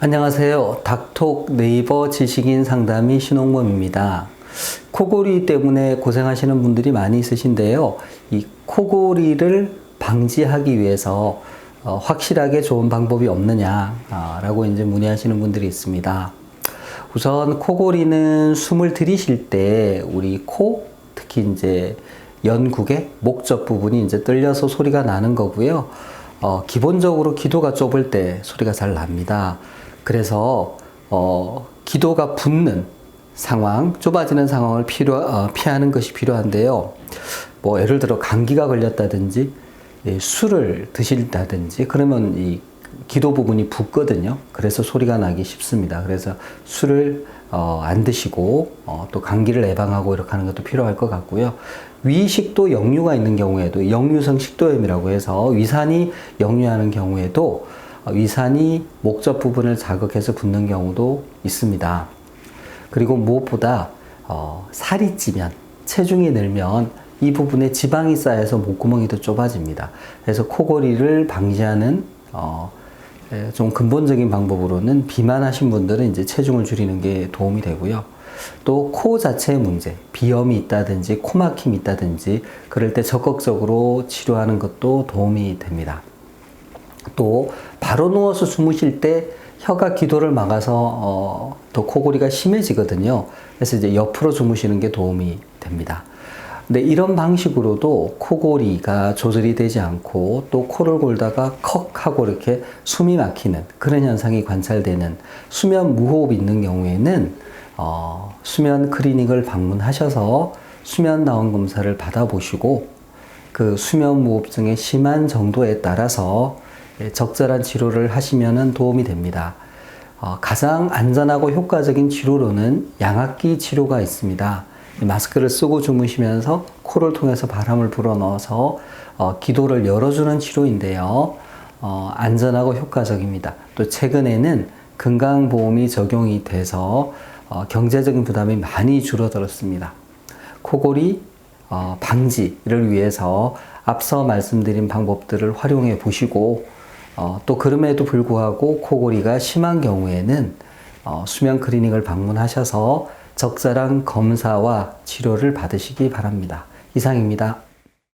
안녕하세요. 닥톡 네이버 지식인 상담의 신홍범입니다. 코골이 때문에 고생하시는 분들이 많이 있으신데요. 이 코골이를 방지하기 위해서 확실하게 좋은 방법이 없느냐라고 이제 문의하시는 분들이 있습니다. 우선 코골이는 숨을 들이쉴 때 우리 코, 특히 이제 연국의 목젖 부분이 이제 떨려서 소리가 나는 거고요. 기본적으로 기도가 좁을 때 소리가 잘 납니다. 그래서 기도가 붙는 상황, 좁아지는 상황을 피하는 것이 필요한데요. 뭐 예를 들어 감기가 걸렸다든지 술을 드신다든지 그러면 이 기도 부분이 붓거든요. 그래서 소리가 나기 쉽습니다. 그래서 술을 안 드시고 또 감기를 예방하고 이렇게 하는 것도 필요할 것 같고요. 위식도 역류가 있는 경우에도 역류성 식도염이라고 해서 위산이 역류하는 경우에도 위산이 목젖 부분을 자극해서 붓는 경우도 있습니다. 그리고 무엇보다 살이 찌면, 체중이 늘면 이 부분에 지방이 쌓여서 목구멍이 더 좁아집니다. 그래서 코골이를 방지하는 좀 근본적인 방법으로는 비만하신 분들은 이제 체중을 줄이는 게 도움이 되고요. 또 코 자체의 문제, 비염이 있다든지 코막힘이 있다든지 그럴 때 적극적으로 치료하는 것도 도움이 됩니다. 또 바로 누워서 주무실 때 혀가 기도를 막아서 더 코골이가 심해지거든요. 그래서 이제 옆으로 주무시는 게 도움이 됩니다. 근데 이런 방식으로도 코골이가 조절이 되지 않고 또 코를 골다가 컥 하고 이렇게 숨이 막히는 그런 현상이 관찰되는 수면 무호흡이 있는 경우에는 수면 클리닉을 방문하셔서 수면 나온 검사를 받아보시고 그 수면 무호흡증의 심한 정도에 따라서 적절한 치료를 하시면 도움이 됩니다. 가장 안전하고 효과적인 치료로는 양압기 치료가 있습니다. 마스크를 쓰고 주무시면서 코를 통해서 바람을 불어넣어서 기도를 열어주는 치료인데요. 안전하고 효과적입니다. 또 최근에는 건강보험이 적용이 돼서 경제적인 부담이 많이 줄어들었습니다. 코골이 방지를 위해서 앞서 말씀드린 방법들을 활용해 보시고 또 그럼에도 불구하고 코골이가 심한 경우에는 수면 클리닉을 방문하셔서 적절한 검사와 치료를 받으시기 바랍니다. 이상입니다.